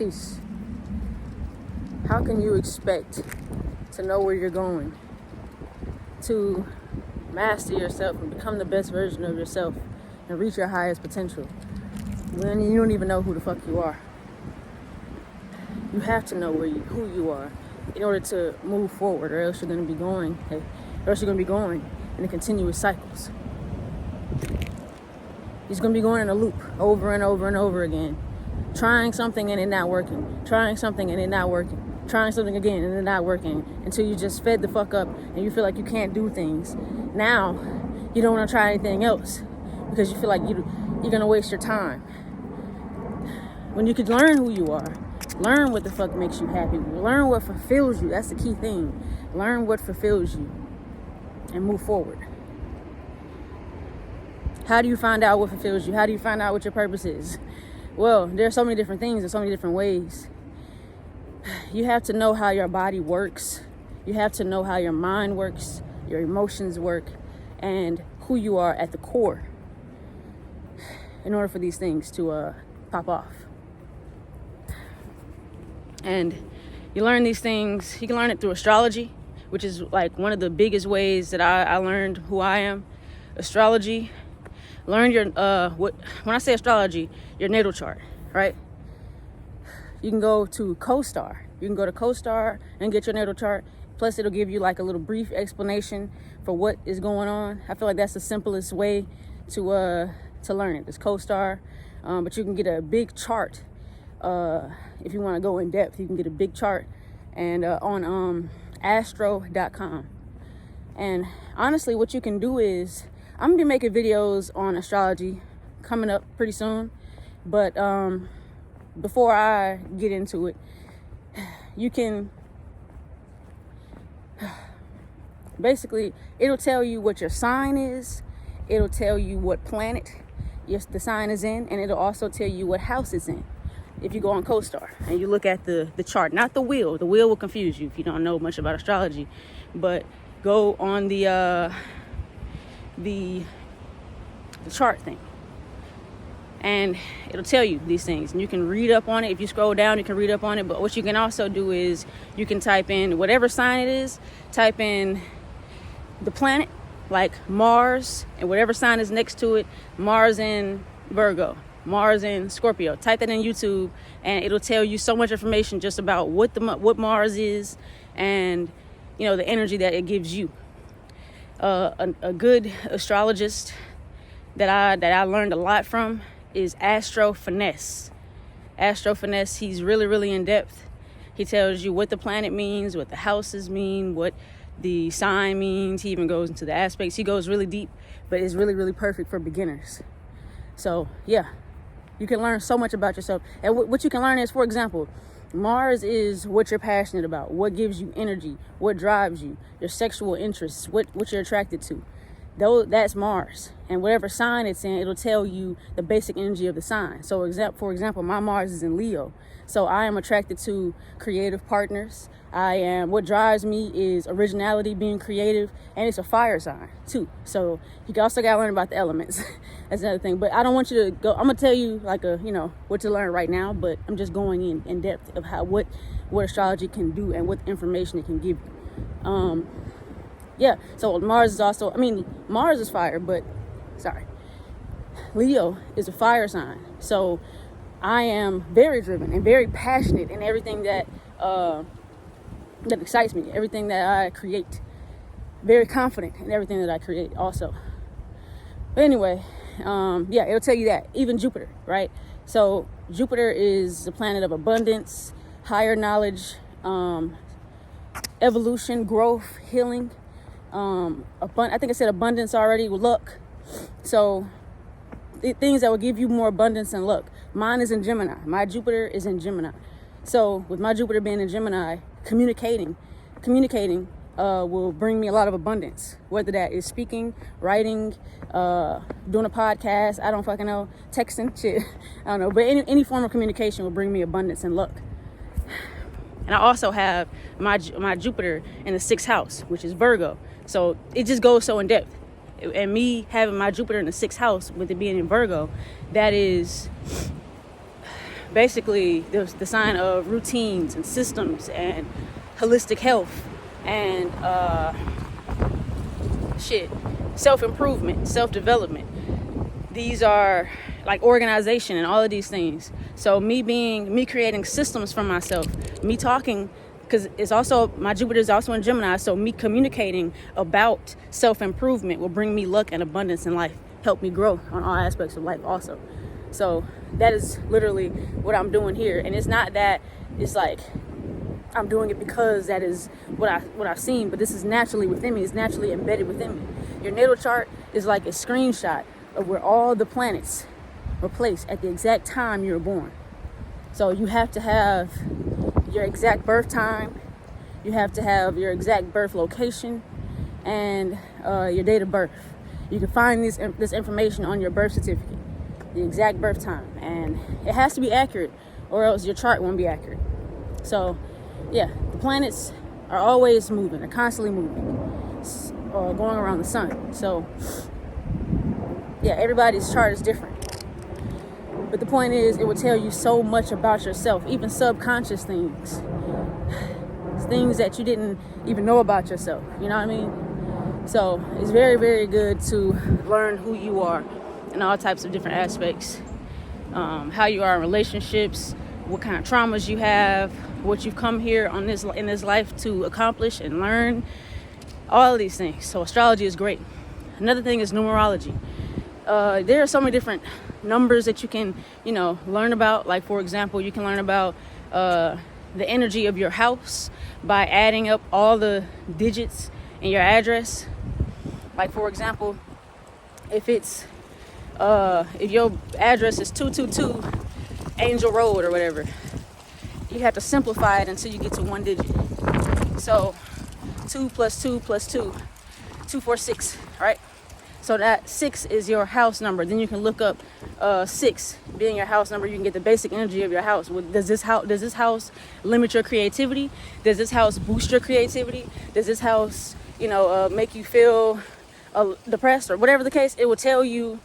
this. How can you expect to know where you're going, to master yourself and become the best version of yourself and reach your highest potential when you don't even know who the fuck you are? You have to know who you are in order to move forward, or else you're going to be going in a continuous cycles. You're going to be going in a loop over and over and over again, trying something and it not working, trying something and it not working, trying something again and it not working, until you just fed the fuck up and you feel like you can't do things. Now you don't want to try anything else because you feel like you're going to waste your time. When you could learn who you are, learn what the fuck makes you happy, learn what fulfills you. That's the key thing. Learn what fulfills you and move forward. How do you find out what fulfills you? How do you find out what your purpose is? Well, there are so many different things and so many different ways. You have to know how your body works. You have to know how your mind works, your emotions work, and who you are at the core in order for these things to pop off. And you learn these things, you can learn it through astrology, which is like one of the biggest ways that I learned who I am. Astrology. Learn your, when I say astrology, your natal chart, right? You can go to CoStar. You can go to CoStar and get your natal chart. Plus, it'll give you like a little brief explanation for what is going on. I feel like that's the simplest way to learn it. It's CoStar, but you can get a big chart. If you want to go in depth, you can get a big chart and on astro.com. And honestly, what you can do is, I'm gonna be making videos on astrology coming up pretty soon, but before I get into it, you can basically, it'll tell you what your sign is, it'll tell you what planet the sign is in, and it'll also tell you what house it's in. If you go on CoStar and you look at the chart, not the wheel will confuse you if you don't know much about astrology, but go on the chart thing, and it'll tell you these things, and you can read up on it. If you scroll down, you can read up on it. But what you can also do is you can type in whatever sign it is, type in the planet, like Mars, and whatever sign is next to it, Mars in Virgo, Mars in Scorpio. Type that in YouTube, and it'll tell you so much information just about what Mars is, and the energy that it gives you. A good astrologist that I learned a lot from is Astro Finesse. Astro Finesse, he's really, really in depth. He tells you what the planet means, what the houses mean, what the sign means. He even goes into the aspects. He goes really deep, but it's really, really perfect for beginners. So yeah, you can learn so much about yourself. And what you can learn is, for example, Mars is what you're passionate about, what gives you energy, what drives you, your sexual interests, what you're attracted to. That's Mars. And whatever sign it's in, it'll tell you the basic energy of the sign. So for example, my Mars is in Leo. So I am attracted to creative partners. What drives me is originality, being creative, and it's a fire sign too. So you also got to learn about the elements. That's another thing. But I don't want you to go, I'm going to tell you like what to learn right now, but I'm just going in depth of what astrology can do and what information it can give you. Yeah, so Mars is also, Mars is fire, but Leo is a fire sign. So I am very driven and very passionate in everything that excites me, everything that I create. Very confident in everything that I create also. But anyway, it'll tell you that. Even Jupiter, right? So Jupiter is the planet of abundance, higher knowledge, evolution, growth, healing. I think I said abundance already, with luck. So things that will give you more abundance and luck. Mine is in Gemini. My Jupiter is in Gemini. So with my Jupiter being in Gemini, communicating will bring me a lot of abundance. Whether that is speaking, writing, doing a podcast, I don't fucking know, texting, shit, I don't know. But any form of communication will bring me abundance and luck. And I also have my Jupiter in the 6th house, which is Virgo. So it just goes so in depth. And me having my Jupiter in the 6th house, with it being in Virgo, that is basically the sign of routines and systems and holistic health and self-improvement, self-development. These are like organization and all of these things. So me creating systems for myself, me talking, because it's also, my Jupiter is also in Gemini, so me communicating about self-improvement will bring me luck and abundance in life, help me grow on all aspects of life also. So that is literally what I'm doing here. And it's not that it's like I'm doing it because that is what I've seen, but this is naturally within me. It's naturally embedded within me. Your natal chart is like a screenshot of where all the planets were placed at the exact time you were born. So you have to have your exact birth time, you have to have your exact birth location, and your date of birth. You can find this information on your birth certificate, the exact birth time, and it has to be accurate or else your chart won't be accurate. So yeah, the planets are always moving, they're constantly moving, going around the sun. So yeah, everybody's chart is different. But the point is, it will tell you so much about yourself, even subconscious things that you didn't even know about yourself. You know what I mean? So it's very, very good to learn who you are in all types of different aspects. How you are in relationships, what kind of traumas you have, what you've come here in this life to accomplish and learn, all of these things. So astrology is great. Another thing is numerology. There are so many different numbers that you can, learn about. Like, for example, you can learn about the energy of your house by adding up all the digits in your address. Like, for example, if your address is 222 Angel Road or whatever, you have to simplify it until you get to one digit. So 2 plus 2 plus 2, 246, right? So that 6 is your house number. Then you can look up 6 being your house number. You can get the basic energy of your house. Does this house limit your creativity? Does this house boost your creativity? Does this house, make you feel depressed or whatever the case? It will tell you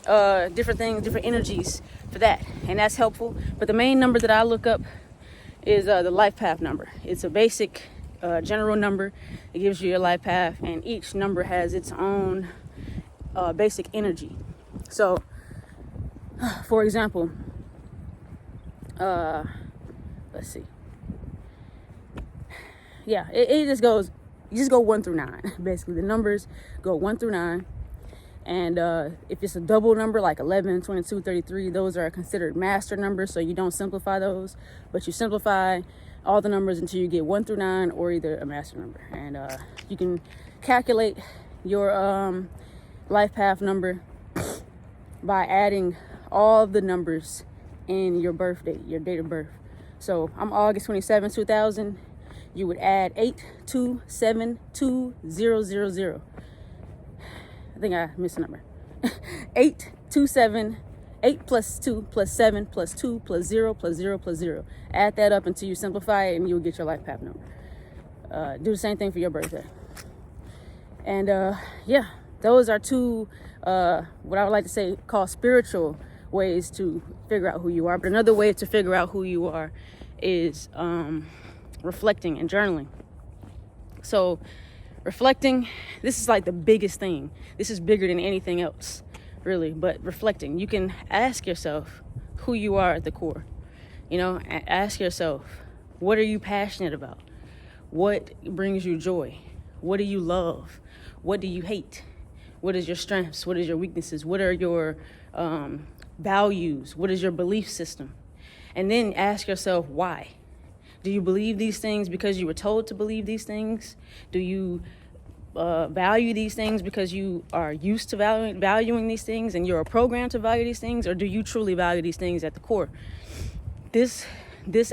different things, different energies for that, and that's helpful. But the main number that I look up is the life path number. It's a basic general number. It gives you your life path, and each number has its own basic energy. So for example, let's see, it just goes, you just go 1 through 9. Basically the numbers go 1 through 9, and if it's a double number like 11, 22, 33, those are considered master numbers, so you don't simplify those, but you simplify all the numbers until you get 1 through 9, or either a master number. And you can calculate your life path number by adding all the numbers in your birth date, your date of birth. So I'm August 27, 2000. You would add 8272000. I think I missed a number. 827, 8 plus 2 plus 7 plus 2 plus 0 plus 0 plus 0. Add that up until you simplify it, and you'll get your life path number. Do the same thing for your birthday. And those are two, what I would like to say, call spiritual ways to figure out who you are. But another way to figure out who you are is reflecting and journaling. So reflecting, this is like the biggest thing. This is bigger than anything else, really. But reflecting, you can ask yourself who you are at the core. Ask yourself, what are you passionate about? What brings you joy? What do you love? What do you hate? What is your strengths? What is your weaknesses? What are your values? What is your belief system? And then ask yourself, why? Do you believe these things because you were told to believe these things? Do you value these things because you are used to valuing these things and you're programmed to value these things? Or do you truly value these things at the core? This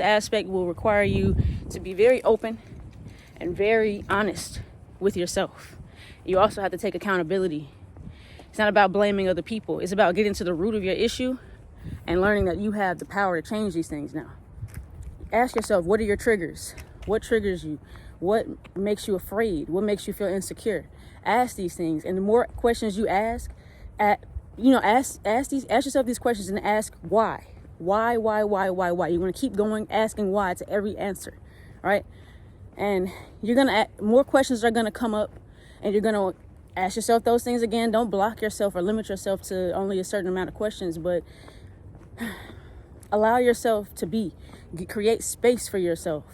aspect will require you to be very open and very honest with yourself. You also have to take accountability. It's not about blaming other people. It's about getting to the root of your issue and learning that you have the power to change these things now. Ask yourself, what are your triggers? What triggers you? What makes you afraid? What makes you feel insecure? Ask these things. And the more questions you ask yourself these questions and ask why. Why? You're going to keep going, asking why to every answer, right? And more questions are going to come up, and you're going to ask yourself those things again. Don't block yourself or limit yourself to only a certain amount of questions, but allow yourself to create space for yourself.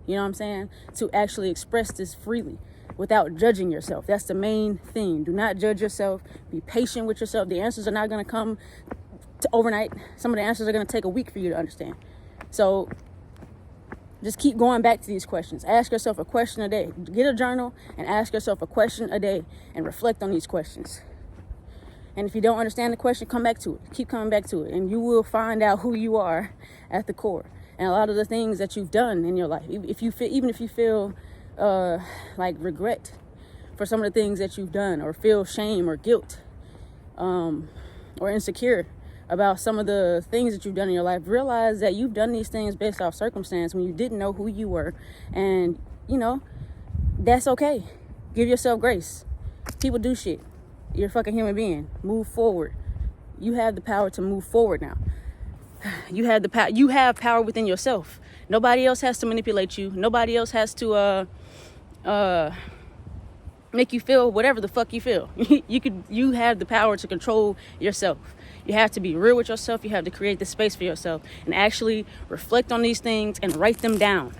You know what I'm saying? To actually express this freely without judging yourself. That's the main thing. Do not judge yourself. Be patient with yourself. The answers are not going to come overnight. Some of the answers are going to take a week for you to understand. So just keep going back to these questions. Ask yourself a question a day. Get a journal and ask yourself a question a day and reflect on these questions. And if you don't understand the question, come back to it. Keep coming back to it. And you will find out who you are at the core. And a lot of the things that you've done in your life. Even if you feel like regret for some of the things that you've done, or feel shame or guilt, or insecure about some of the things that you've done in your life, realize that you've done these things based off circumstance when you didn't know who you were. And, that's okay. Give yourself grace. People do shit. You're a fucking human being. Move forward. You have the power to move forward now. You have the power. You have power within yourself. Nobody else has to manipulate you. Nobody else has to make you feel whatever the fuck you feel. You have the power to control yourself. You have to be real with yourself. You have to create the space for yourself and actually reflect on these things and write them down.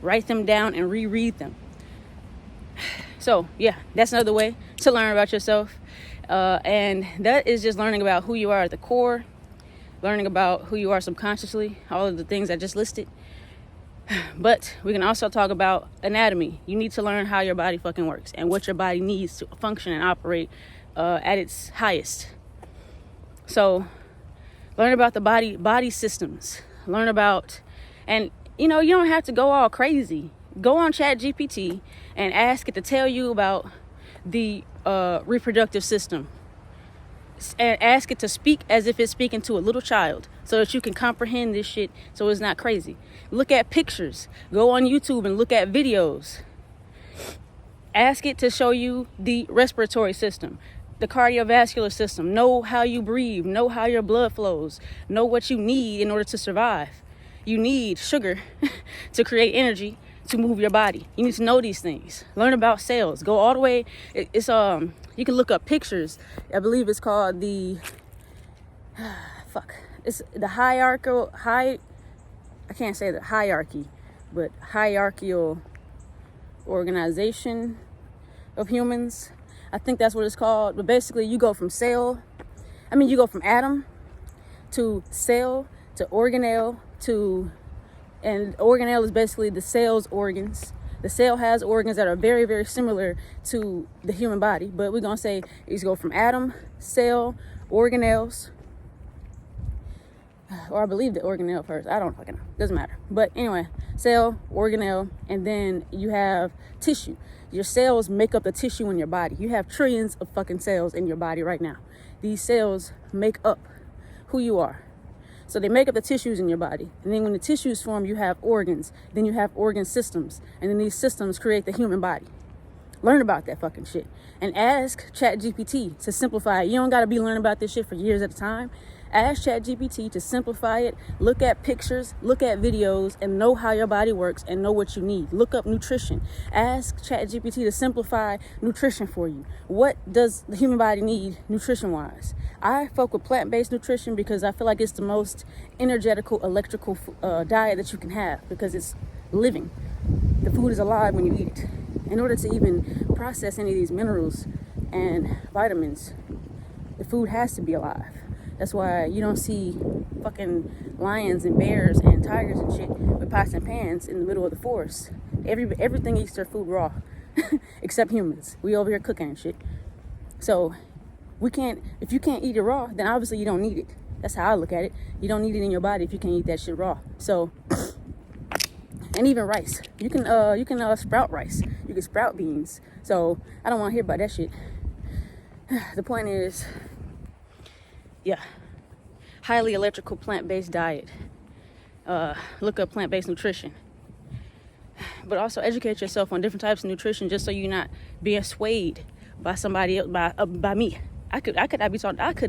Write them down and reread them. So yeah, that's another way to learn about yourself. And that is just learning about who you are at the core, learning about who you are subconsciously, all of the things I just listed. But we can also talk about anatomy. You need to learn how your body fucking works and what your body needs to function and operate at its highest. So learn about the body systems. Learn about, and you don't have to go all crazy. Go on ChatGPT and ask it to tell you about the reproductive system. And ask it to speak as if it's speaking to a little child so that you can comprehend this shit so it's not crazy. Look at pictures. Go on YouTube and look at videos. Ask it to show you the respiratory system, the cardiovascular system. Know how you breathe. Know how your blood flows. Know what you need in order to survive. You need sugar to create energy to move your body. You need to know these things. Learn about cells. Go all the way. You can look up pictures. I believe it's called it's the hierarchical I can't say the hierarchy, but hierarchical organization of humans. I think that's what it's called. But basically you go from atom to cell to organelle and organelle is basically the cell's organs. The cell has organs that are very, very similar to the human body, but we're going to say you go from atom, cell, organelles, or I believe the organelle first. I don't fucking know. Doesn't matter. But anyway, cell, organelle, and then you have tissue. Your cells make up the tissue in your body. You have trillions of fucking cells in your body right now. These cells make up who you are. So they make up the tissues in your body. And then when the tissues form, you have organs. Then you have organ systems. And then these systems create the human body. Learn about that fucking shit. And ask ChatGPT to simplify it. You don't got to be learning about this shit for years at a time. Ask ChatGPT to simplify it. Look at pictures, look at videos, and know how your body works and know what you need. Look up nutrition. Ask ChatGPT to simplify nutrition for you. What does the human body need nutrition-wise? I fuck with plant-based nutrition because I feel like it's the most energetical, electrical diet that you can have because it's living. The food is alive when you eat it. In order to even process any of these minerals and vitamins, the food has to be alive. That's why you don't see fucking lions and bears and tigers and shit with pots and pans in the middle of the forest. Everything eats their food raw, except humans. We over here cooking and shit. So if you can't eat it raw, then obviously you don't need it. That's how I look at it. You don't need it in your body if you can't eat that shit raw. So, and even rice. You can sprout rice. You can sprout beans. So I don't want to hear about that shit. The point is, yeah, highly electrical plant-based diet. Look up plant-based nutrition. But also educate yourself on different types of nutrition just so you're not being swayed by somebody else, by me. I could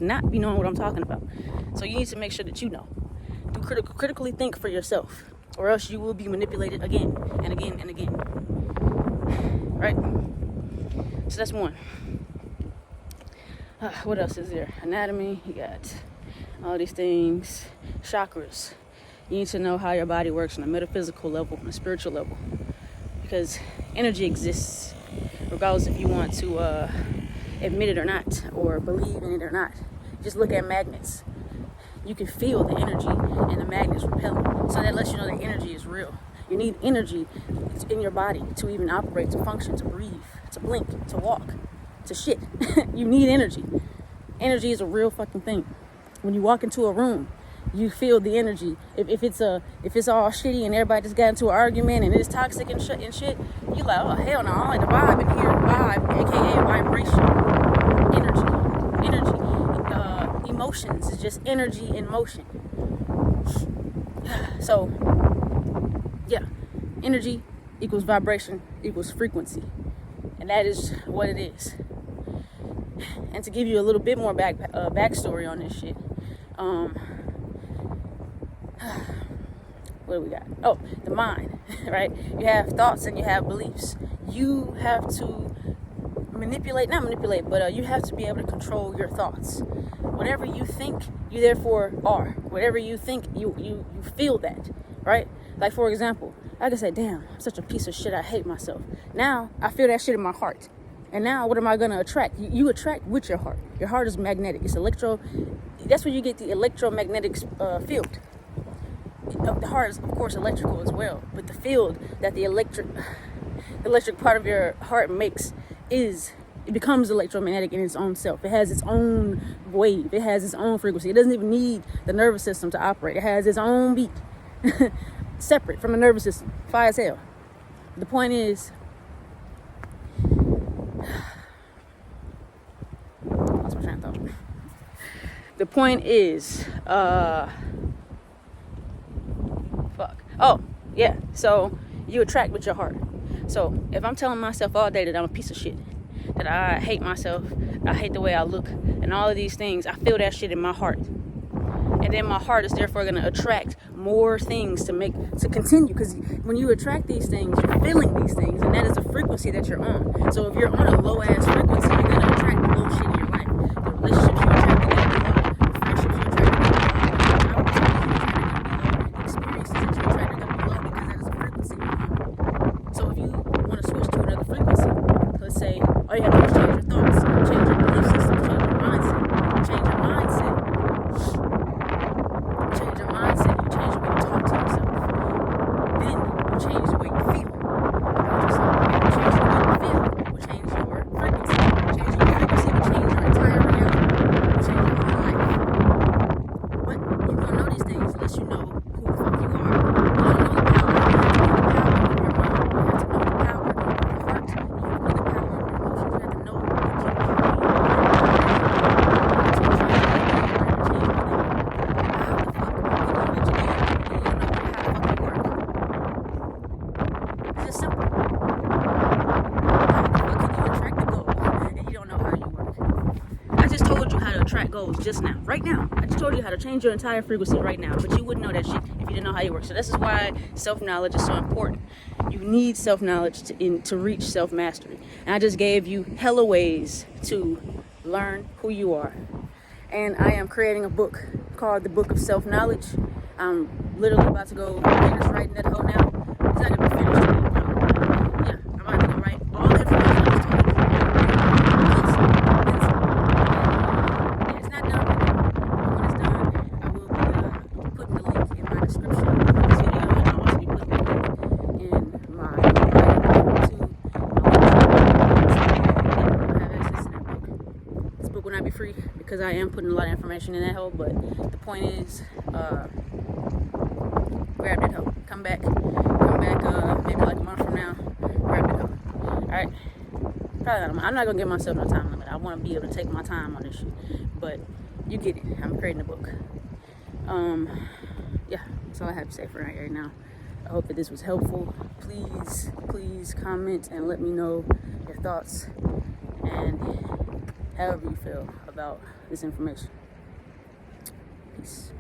not be knowing what I'm talking about. So you need to make sure that you know. Do critically think for yourself, or else you will be manipulated again and again and again. Right? So that's one. What else is there? Anatomy. You got all these things. Chakras. You need to know how your body works on a metaphysical level, on a spiritual level, because energy exists regardless if you want to admit it or not, or believe in it or not. Just look at magnets. You can feel the energy and the magnets repelling. So that lets you know that energy is real. You need energy in your body to even operate, to function, to breathe, to blink, to walk, to shit. You need energy. Energy is a real fucking thing. When you walk into a room, you feel the energy. If it's all shitty and everybody just got into an argument and it's toxic and shit, you like, oh hell no, I like the vibe in here. Vibe, aka vibration, energy. Emotions is just energy in motion. So yeah, energy equals vibration equals frequency, and that is what it is. And to give you a little bit more backstory on this shit, what do we got? Oh, the mind, right? You have thoughts and you have beliefs. You have to not manipulate, but you have to be able to control your thoughts. Whatever you think, you therefore are. Whatever you think, you feel that, right? Like, for example, I can say, damn, I'm such a piece of shit, I hate myself. Now, I feel that shit in my heart. And now, what am I going to attract? You attract with your heart. Your heart is magnetic. It's that's where you get the electromagnetic field. The heart is, of course, electrical as well. But the field that the electric part of your heart makes it becomes electromagnetic in its own self. It has its own wave. It has its own frequency. It doesn't even need the nervous system to operate. It has its own beat. Separate from the nervous system. Fire as hell. The point is, lost my train of thought. The point is, yeah. So you attract with your heart. So if I'm telling myself all day that I'm a piece of shit, that I hate myself, I hate the way I look, and all of these things, I feel that shit in my heart. And then my heart is therefore going to attract more things to continue. Because when you attract these things, you're feeling these things, and that is a frequency that you're on. So if you're on a low ass frequency, you're going to attract low shit in your life. The relationships you attract are going to be low. The friendships you attract are going to be low. The experiences that you attract are going to be low, because that is a frequency you're on. So if you want to switch to another frequency, let's say all you have to do is change your thoughts, change your belief system, change your mindset. Change your mindset. Change your mindset. You change the way you talk to yourself. Then you change the way you feel about yourself. Change the way you feel will change your frequency. Change your frequency will change your entire reality. Will change your whole life. But you won't know these things unless you know who the fuck you are. You don't know the power. You have to know the power of your mind. You have to know the power of your heart. You have to know the power of your emotions. You have to know what you goals just now, right now. I just told you how to change your entire frequency right now, but you wouldn't know that shit if you didn't know how you work. So this is why self-knowledge is so important. You need self-knowledge to reach self-mastery. And I just gave you hella ways to learn who you are. And I am creating a book called The Book of Self-Knowledge. I'm literally about to go finish writing that whole now. It's not gonna be finished today, probably. Yeah, I'm about to go write all the information I just told you. It's not done right now. But when it's done, I will be putting the link in my description of this video, and I'll also be putting the link in my bio to my have access to that book. This book will not be free because I am putting a lot of information in that hole, but the point is, grab that hoe. Come back, maybe like a month from now, grab that hoe. Alright? Probably not. I'm not gonna give myself no time limit. I want to be able to take my time on this shit. But you get it. I'm creating a book. Yeah, that's all I have to say for right now. I hope that this was helpful. Please comment and let me know your thoughts and however you feel about this information. Peace.